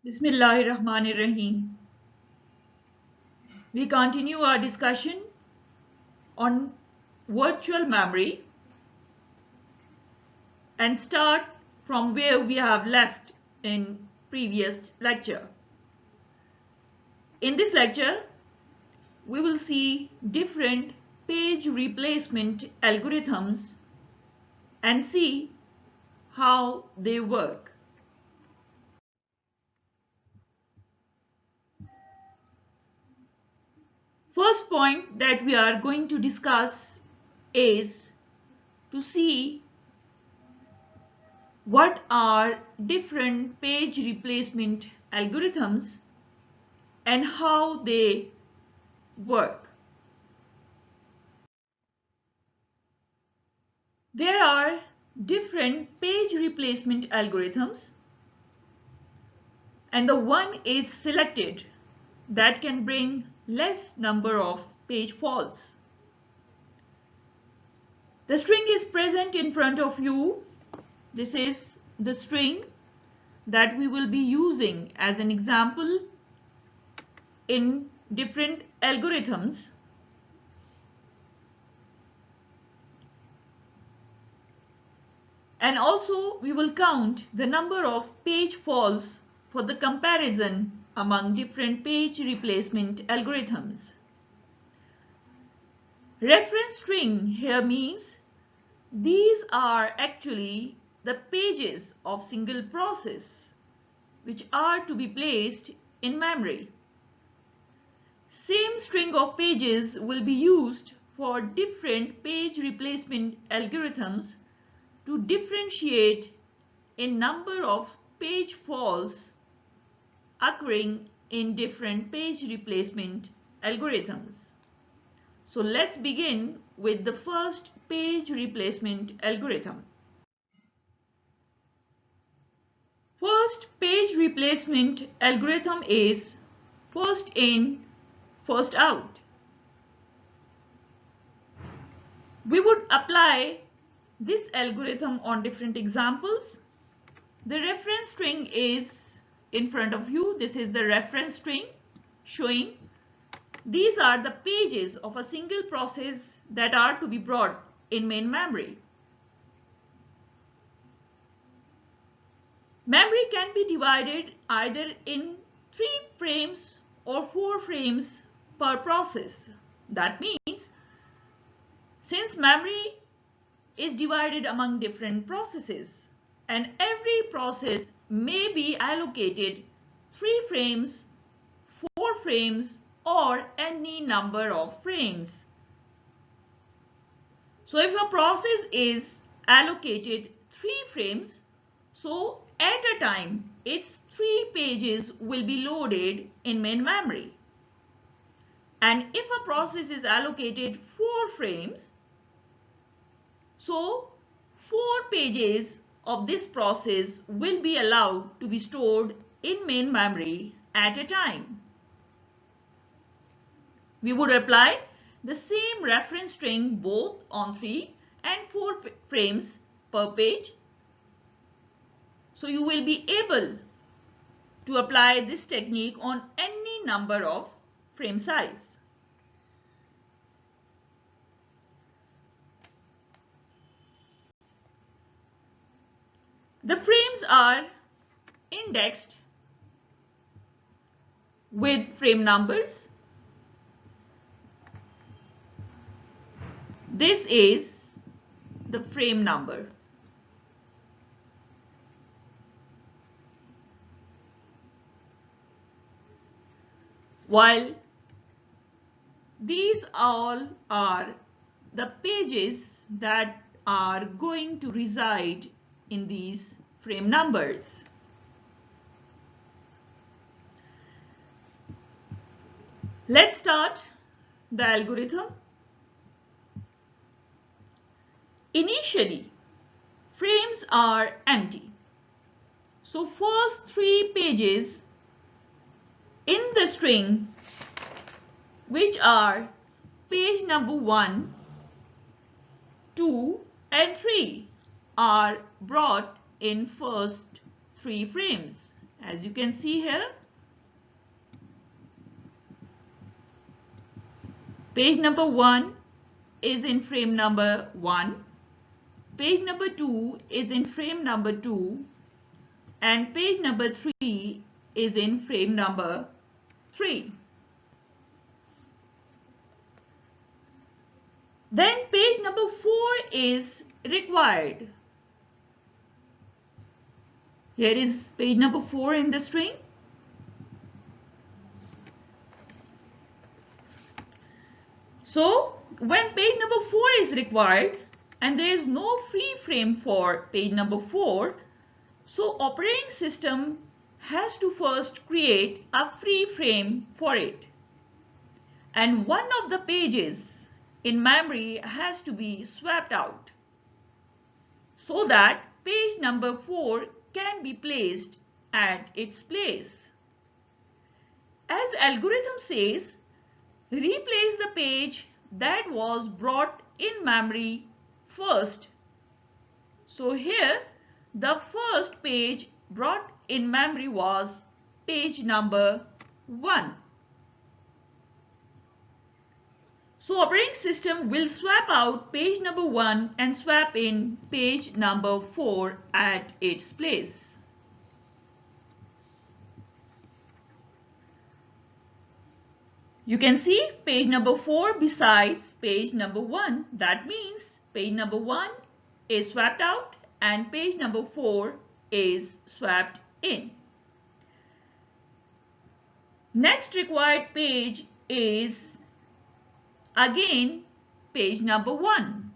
Bismillahirrahmanirrahim. We continue our discussion on virtual memory and start from where we have left in previous lecture. In this lecture, we will see different page replacement algorithms and see how they work. First point that we are going to discuss is to see what are different page replacement algorithms and how they work. There are different page replacement algorithms, and the one is selected that can bring less number of page faults. The string is present in front of you. This is the string that we will be using as an example in different algorithms. And also we will count the number of page faults for the comparison among different page replacement algorithms. Reference string here means these are actually the pages of single process which are to be placed in memory. Same string of pages will be used for different page replacement algorithms to differentiate a number of page faults occurring in different page replacement algorithms. So let's begin with the first page replacement algorithm. First page replacement algorithm is first in, first out. We would apply this algorithm on different examples. The reference string is in front of you. This is the reference string showing these are the pages of a single process that are to be brought in main memory. Memory can be divided either in 3 frames or 4 frames per process. That means since memory is divided among different processes and every process may be allocated 3 frames, 4 frames or any number of frames. So if a process is allocated 3 frames, so at a time its 3 pages will be loaded in main memory. And if a process is allocated 4 frames, so 4 pages of this process will be allowed to be stored in main memory at a time. We would apply the same reference string both on 3 and 4 frames per page. So you will be able to apply this technique on any number of frame size. The frames are indexed with frame numbers. This is the frame number. While these all are the pages that are going to reside in these frame numbers. Let's start the algorithm. Initially, frames are empty. So first 3 pages in the string, which are page number 1, 2 and 3, are brought in first 3 frames. As you can see here, page number 1 is in frame number 1, page number 2 is in frame number 2, and page number 3 is in frame number 3. Then page number 4 is required. Here is page number 4 in the string. So when page number 4 is required and there is no free frame for page number 4, so operating system has to first create a free frame for it. And one of the pages in memory has to be swapped out so that page number 4 can be placed at its place. As algorithm says, replace the page that was brought in memory first. So here the first page brought in memory was page number 1. So operating system will swap out page number 1 and swap in page number 4 at its place. You can see page number 4 besides page number 1. That means page number 1 is swapped out and page number 4 is swapped in. Next required page is again page number 1.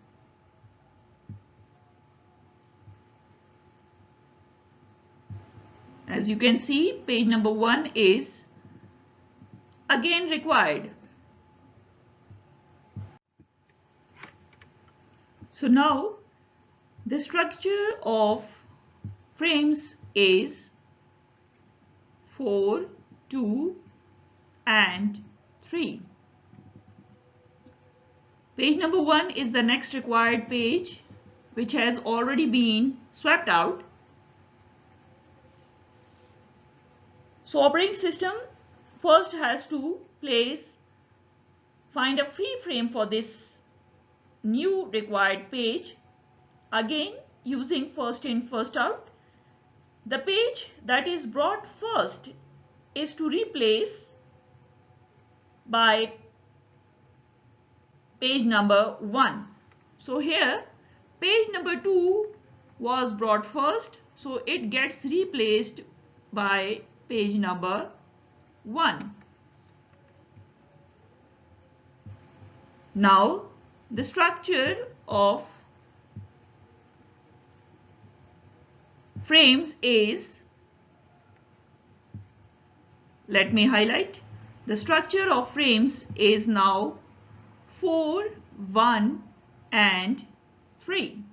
As you can see, page number 1 is again required. So now the structure of frames is 4, 2 and 3. Page number 1 is the next required page which has already been swapped out. So operating system first has to find a free frame for this new required page, again using first in first out. The page that is brought first is to replace by page number 1. So here page number 2 was brought first, so it gets replaced by page number 1. Now the structure of frames is, let me highlight, the structure of frames is now 4, 1 and 3.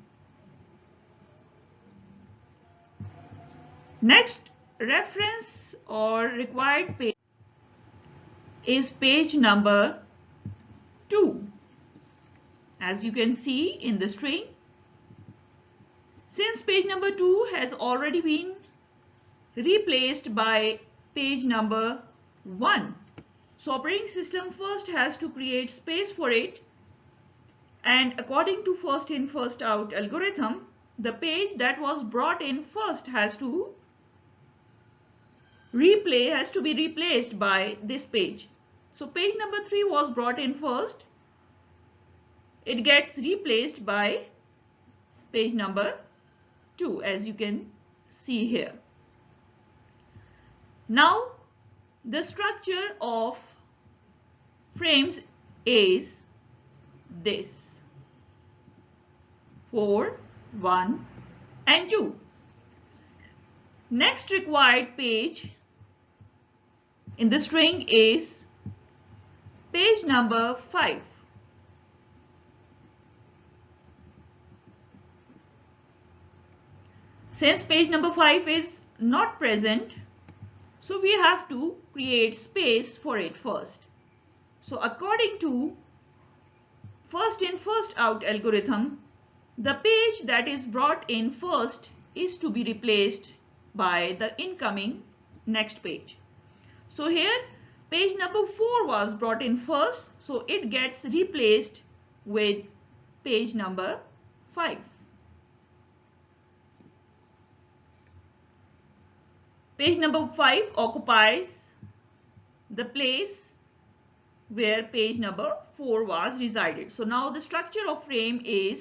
Next reference or required page is page number 2. As you can see in the string, since page number 2 has already been replaced by page number 1, so operating system first has to create space for it, and according to first in first out algorithm, the page that was brought in first has to be replaced by this page. So page number 3 was brought in first, it gets replaced by page number 2, as you can see here. Now the structure of frames is this: 4, 1 and 2. Next required page in the string is page number 5. Since page number 5 is not present, so we have to create space for it first. So according to first in first out algorithm, the page that is brought in first is to be replaced by the incoming next page. So here page number 4 was brought in first, so it gets replaced with page number 5. Page number 5 occupies the place where page number 4 was resided. So now the structure of frame is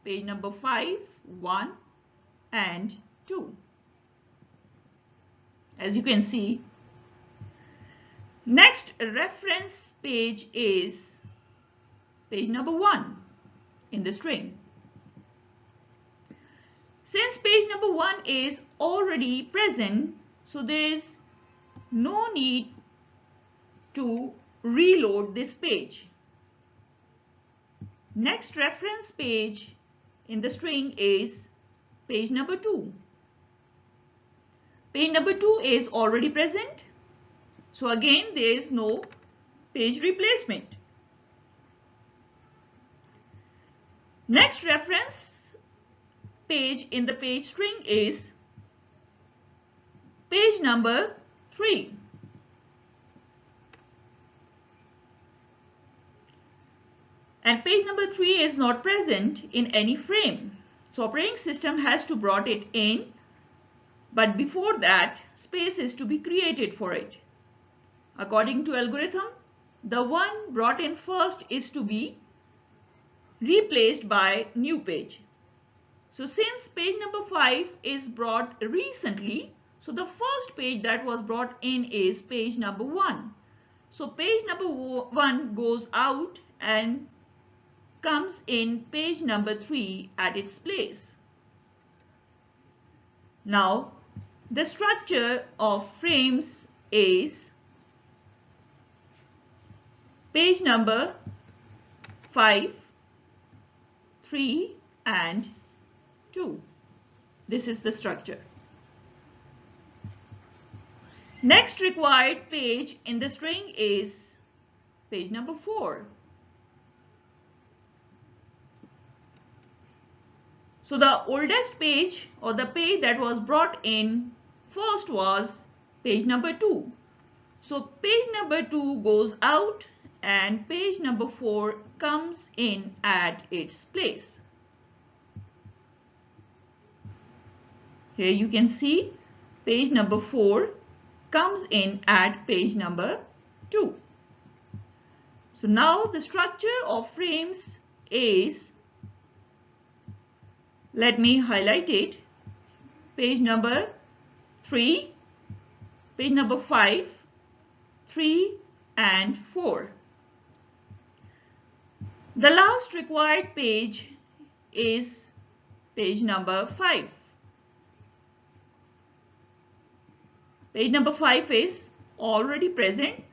page number 5, 1 and 2. As you can see, next reference page is page number 1 in the string. Since page number 1 is already present, so there is no need to reload this page. Next reference page in the string is page number 2. Page number 2 is already present, so again there is no page replacement. Next reference page in the page string is page number 3. And page number 3 is not present in any frame. So operating system has to brought it in, but before that space is to be created for it. According to algorithm, the one brought in first is to be replaced by new page. So since page number 5 is brought recently, so the first page that was brought in is page number 1. So page number 1 goes out and comes in page number 3 at its place. Now the structure of frames is page number 5, 3 and 2. This is the structure. Next required page in the string is page number 4. So the oldest page or the page that was brought in first was page number 2. So page number 2 goes out and page number 4 comes in at its place. Here you can see page number 4 comes in at page number 2. So now the structure of frames is, let me highlight it, page number 3, page number 5, 3 and 4. The last required page is page number 5. Page number 5 is already present,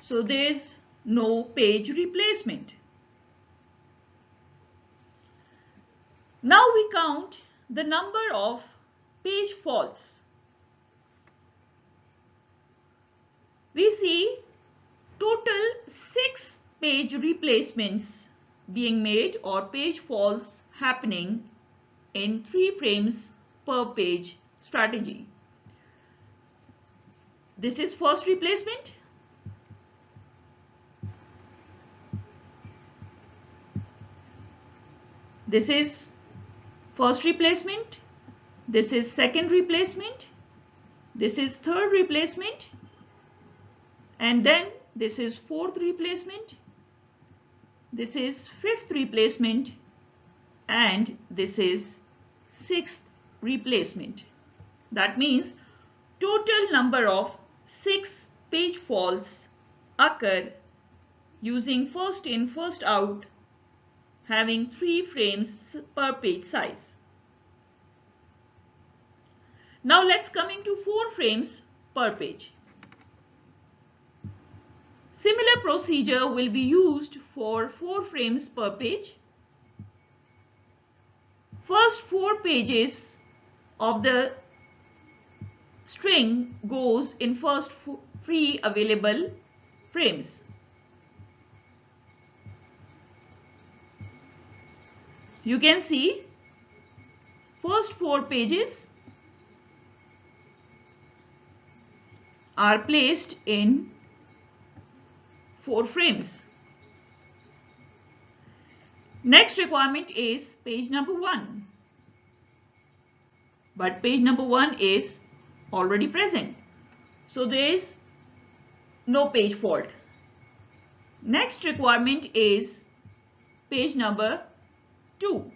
so there is no page replacement. Now we count the number of page faults. We see total 6 page replacements being made or page faults happening in 3 frames per page strategy. This is first replacement. This is first replacement. This is second replacement. This is third replacement. And then this is fourth replacement. This is fifth replacement. And this is sixth replacement. That means total number of 6 page faults occur using first in first out, having 3 frames per page size. Now let's come into 4 frames per page. Similar procedure will be used for 4 frames per page. First 4 pages of the string goes in first 3 available frames. You can see first 4 pages are placed in 4 frames. Next requirement is page number 1. But page number 1 is already present. So there is no page fault. Next requirement is page number 2.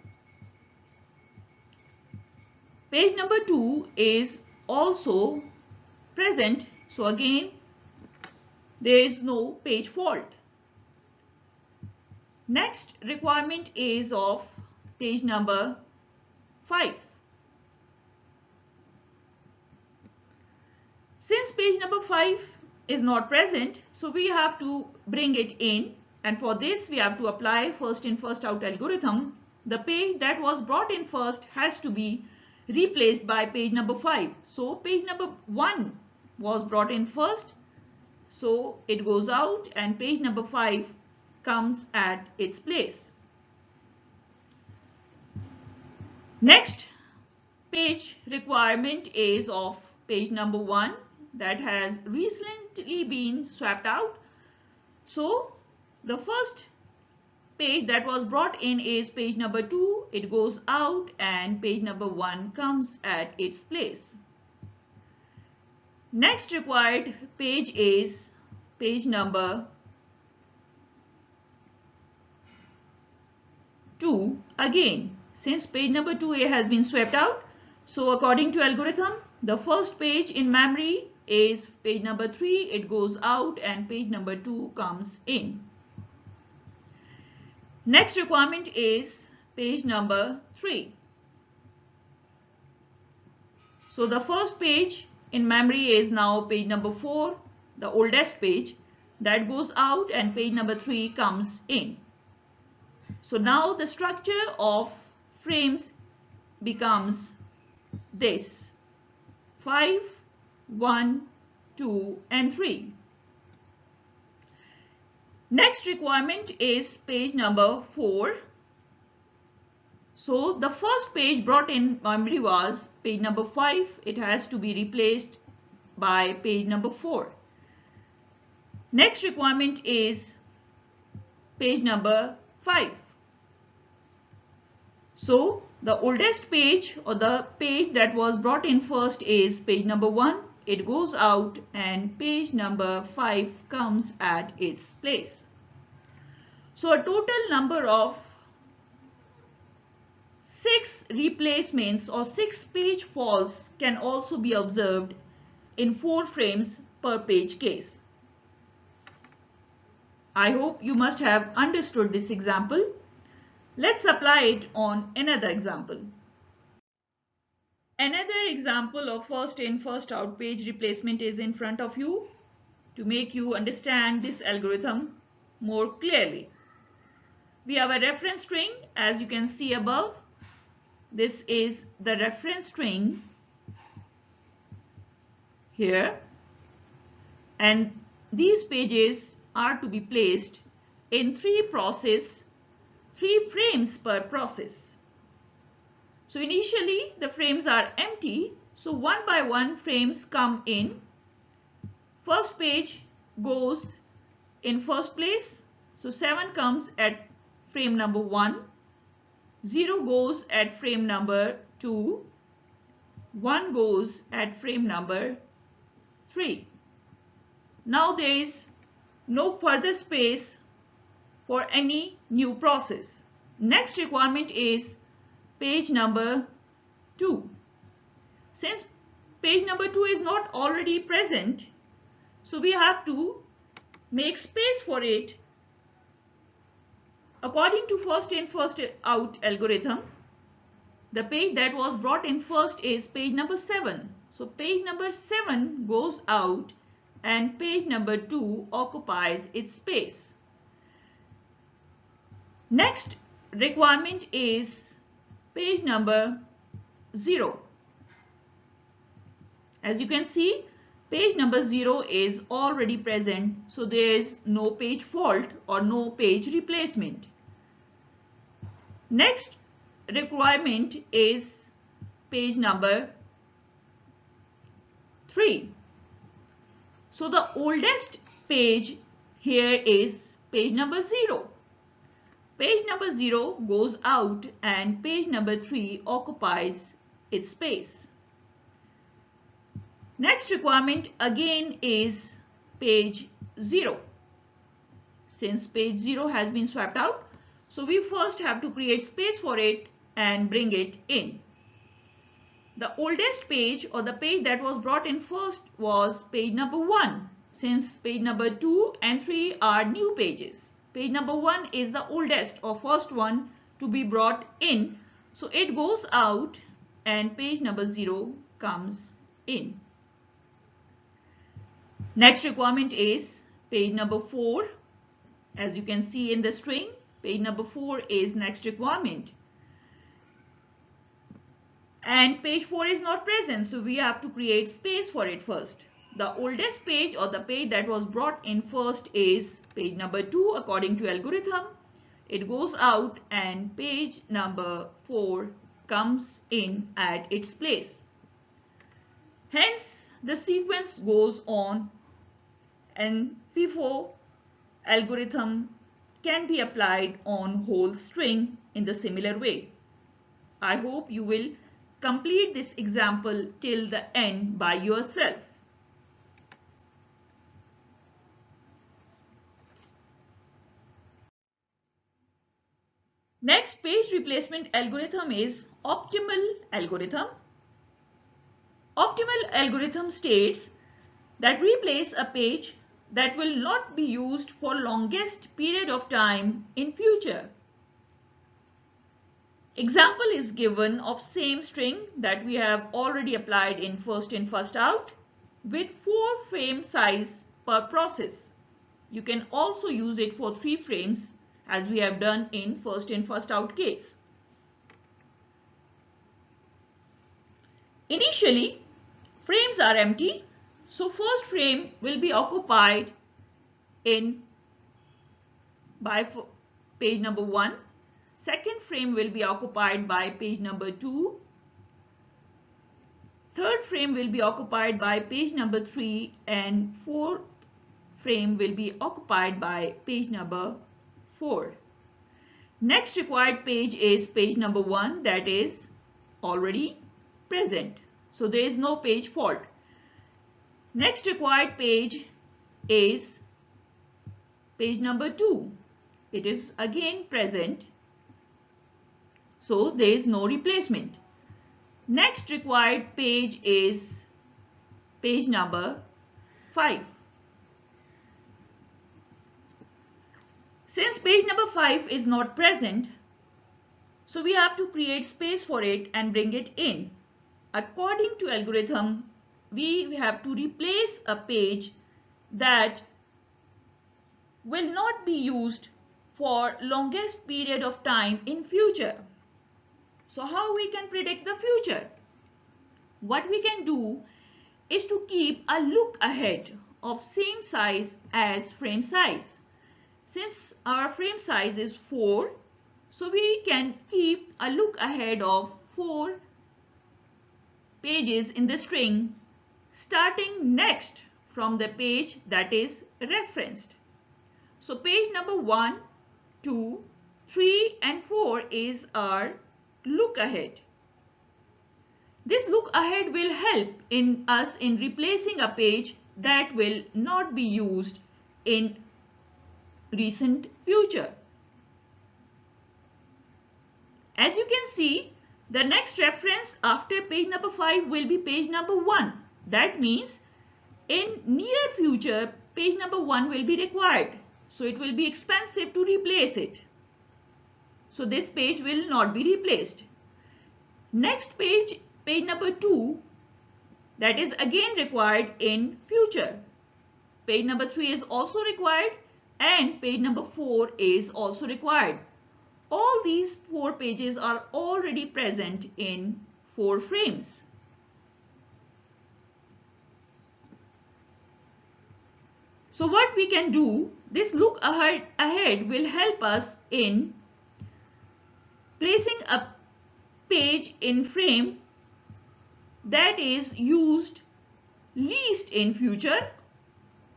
Page number 2 is also present. So again, there is no page fault. Next requirement is of page number 5. Since page number 5 is not present, so we have to bring it in, and for this we have to apply first in first out algorithm. The page that was brought in first has to be replaced by page number 5. So page number 1 was brought in first, so it goes out and page number 5 comes at its place. Next page requirement is of page number 1 that has recently been swapped out. So the first page that was brought in is page number 2. It goes out and page number 1 comes at its place. Next required page is page number 2 again. Since page number 2A has been swept out, so according to algorithm, the first page in memory is page number 3. It goes out and page number 2 comes in. Next requirement is page number 3. So the first page in memory is now page number 4, the oldest page, that goes out and page number 3 comes in. So now the structure of frames becomes this: 5, 1, 2 and 3. Next requirement is page number 4. So the first page brought in memory was page number 5. It has to be replaced by page number 4. Next requirement is page number 5. So the oldest page, or the page that was brought in first, is page number 1. It goes out and page number 5 comes at its place. So a total number of 6 replacements or 6 page faults can also be observed in 4 frames per page case. I hope you must have understood this example. Let's apply it on another example. Another example of first in first out page replacement is in front of you to make you understand this algorithm more clearly. We have a reference string, as you can see above. This is the reference string here, and these pages are to be placed in 3 frames per process. So initially the frames are empty, so one by one frames come in. First page goes in first place, so 7 comes at frame number 1, 0 goes at frame number 2, 1 goes at frame number 3. Now there is no further space for any new process. Next requirement is page number 2. Since page number 2 is not already present, so we have to make space for it. According to first in first out algorithm, the page that was brought in first is page number 7. So page number 7 goes out and page number 2 occupies its space. Next requirement is page number 0. As you can see, page number 0 is already present, so there is no page fault or no page replacement. Next requirement is page number 3. So the oldest page here is page number 0. Page number 0 goes out and page number 3 occupies its space. Next requirement again is page 0. Since page 0 has been swapped out, so we first have to create space for it and bring it in. The oldest page, or the page that was brought in first, was page number 1. Since page number 2 and 3 are new pages, page number 1 is the oldest or first one to be brought in, so it goes out and page number 0 comes in. Next requirement is page number 4. As you can see in the string, page number 4 is next requirement. And page 4 is not present, so we have to create space for it first. The oldest page, or the page that was brought in first, is page number 2 according to algorithm. It goes out and page number 4 comes in at its place. Hence, the sequence goes on and FIFO algorithm can be applied on whole string in the similar way. I hope you will complete this example till the end by yourself. Next page replacement algorithm is optimal algorithm. Optimal algorithm states that replace a page that will not be used for longest period of time in future. Example is given of same string that we have already applied in first in first out with 4 frame size per process. You can also use it for 3 frames as we have done in first in first out case. Initially, frames are empty, so first frame will be occupied by page number 1. Second frame will be occupied by page number 2. Third frame will be occupied by page number 3, and fourth frame will be occupied by page number 4. Next required page is page number 1, that is already present. So there is no page fault. Next required page is page number 2. It is again present. So there is no replacement. Next required page is page number 5. Since page number 5 is not present, so we have to create space for it and bring it in. According to algorithm, we have to replace a page that will not be used for longest period of time in future. So how we can predict the future? What we can do is to keep a look ahead of same size as frame size. Since our frame size is 4, so we can keep a look ahead of 4 pages in the string starting next from the page that is referenced. So page number 1, 2, 3 and 4 is our look ahead. This look ahead will help us in replacing a page that will not be used in recent future. As you can see, the next reference after page number 5 will be page number 1. That means in near future page number 1 will be required. So it will be expensive to replace it. So this page will not be replaced. Next page, page number 2, that is again required in future. Page number 3 is also required and page number 4 is also required. All these 4 pages are already present in 4 frames. So what we can do, this look ahead will help us in placing a page in frame that is used least in future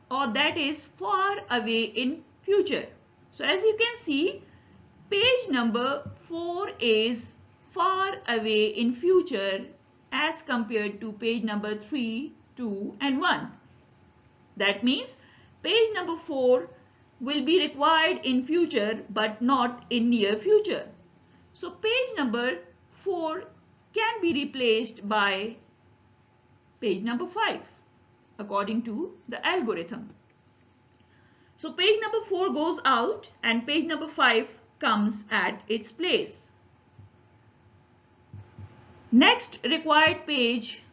or that is far away in future. So as you can see, page number 4 is far away in future as compared to page number 3, 2 and 1. That means page number 4 will be required in future but not in near future. So page number 4 can be replaced by page number 5 according to the algorithm. So page number 4 goes out and page number 5 comes at its place. Next required page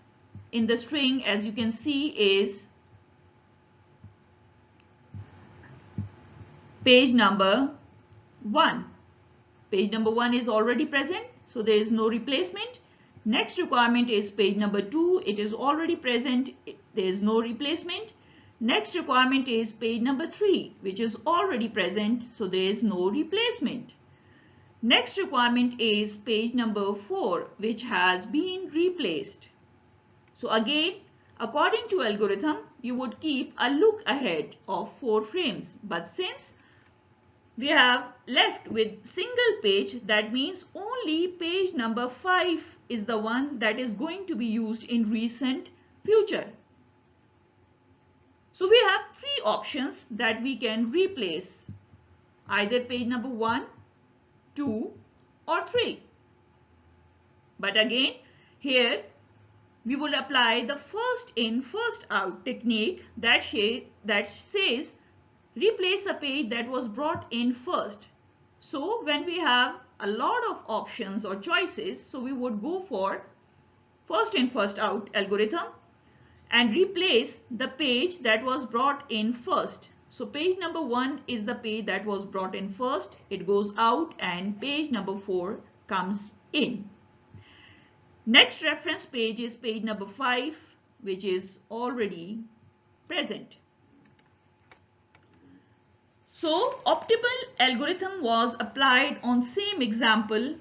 in the string, as you can see, is page number 1. Page number 1 is already present, so there is no replacement. Next requirement is page number 2. It is already present, there is no replacement. Next requirement is page number 3, which is already present, so there is no replacement. Next requirement is page number 4, which has been replaced. So again, according to algorithm, you would keep a look ahead of 4 frames. But since we have left with single page, that means only page number 5 is the one that is going to be used in recent future. So we have 3 options that we can replace, either page number 1, 2 or 3. But again, here we will apply the first in first out technique that says replace a page that was brought in first. So when we have a lot of options or choices, so we would go for first in first out algorithm and replace the page that was brought in first. So page number 1 is the page that was brought in first. It goes out and page number 4 comes in. Next reference page is page number 5, which is already present. So optimal algorithm was applied on same example.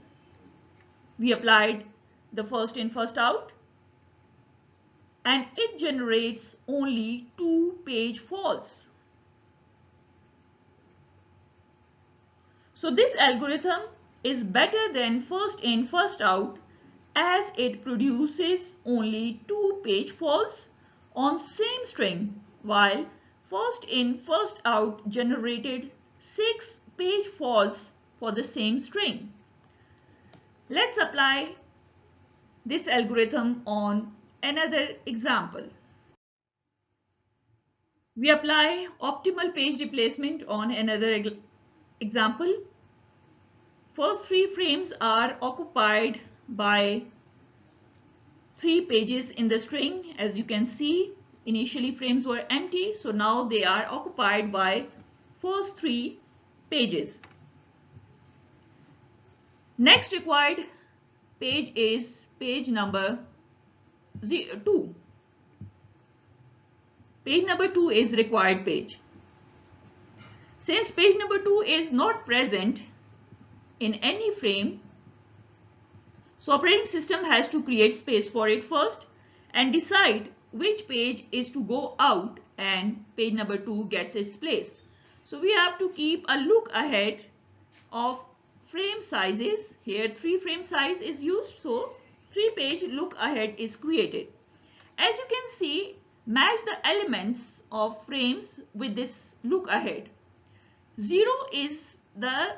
We applied the first in first out and it generates only 2 page faults. So this algorithm is better than first in first out as it produces only 2 page faults on same string, while first in first out generated 6 page faults for the same string. Let's apply this algorithm on another example. We apply optimal page replacement on another example. First 3 frames are occupied by 3 pages in the string. As you can see, initially frames were empty, so now they are occupied by first 3 pages. Next required page is page number 2. Page number 2 is required page. Since page number 2 is not present in any frame, so operating system has to create space for it first and decide which page is to go out and page number 2 gets its place. So we have to keep a look ahead of frame sizes. Here 3 frame size is used, so 3 page look ahead is created. As you can see, match the elements of frames with this look ahead. 0 is the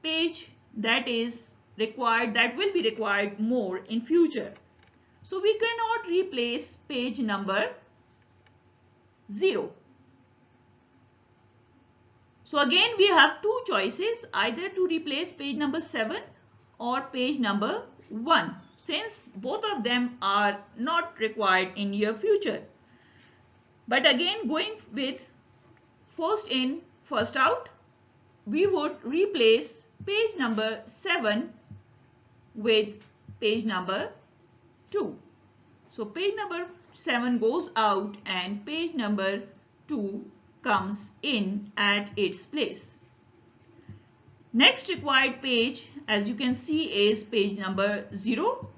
page that is required, that will be required more in future. So we cannot replace page number 0. So again we have 2 choices, either to replace page number 7 or page number 1, since both of them are not required in near future. But again, going with first in first out, we would replace page number 7 with page number 2. So page number 7 goes out and page number 2 comes in at its place. Next required page, as you can see, is page number 0.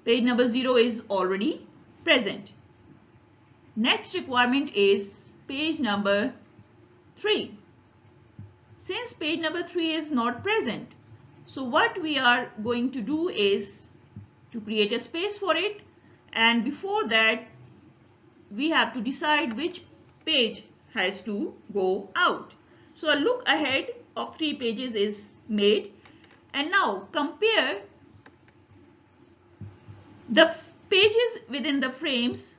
Page number 0 is already present. Next requirement is page number 3. Since page number 3 is not present, so what we are going to do is to create a space for it, and before that we have to decide which page has to go out. So a look ahead of 3 pages is made, and now compare the pages within the frames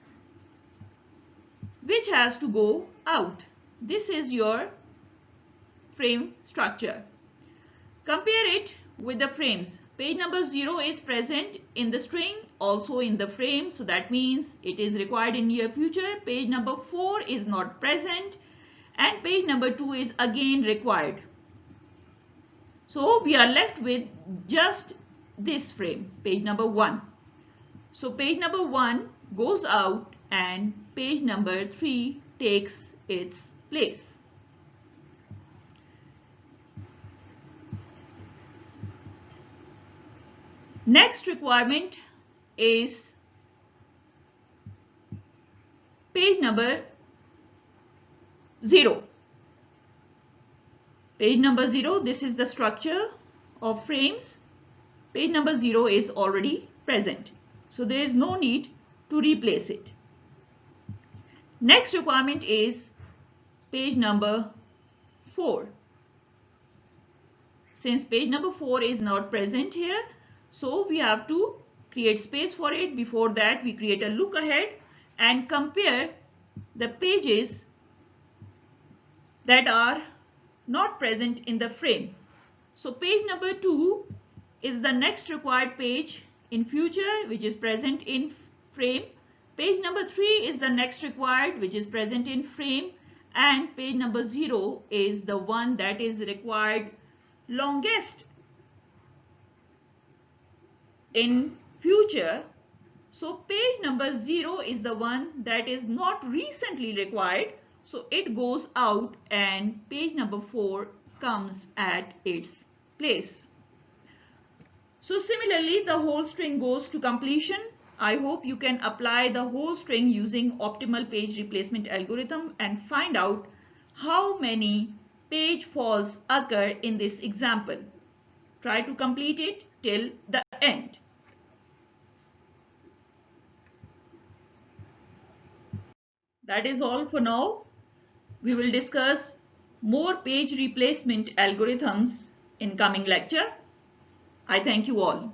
which has to go out. This is your frame structure. Compare it with the frames. Page number 0 is present in the string, also in the frame, so that means it is required in near future. Page number 4 is not present, and page number 2 is again required. So we are left with just this frame, page number 1. So page number 1 goes out and page number 3 takes its place. Next requirement is page number 0. Page number 0, this is the structure of frames. Page number 0 is already present, so there is no need to replace it. Next requirement is page number 4. Since page number 4 is not present here, so we have to create space for it. Before that, we create a look ahead and compare the pages that are not present in the frame. So page number 2 is the next required page in future, which is present in frame. Page number 3 is the next required, which is present in frame, and page number 0 is the one that is required longest in future. So page number 0 is the one that is not recently required, so it goes out and page number 4 comes at its place. So similarly, the whole string goes to completion. I hope you can apply the whole string using optimal page replacement algorithm and find out how many page falls occur in this example. Try to complete it till the end. That is all for now. We will discuss more page replacement algorithms in coming lecture. I thank you all.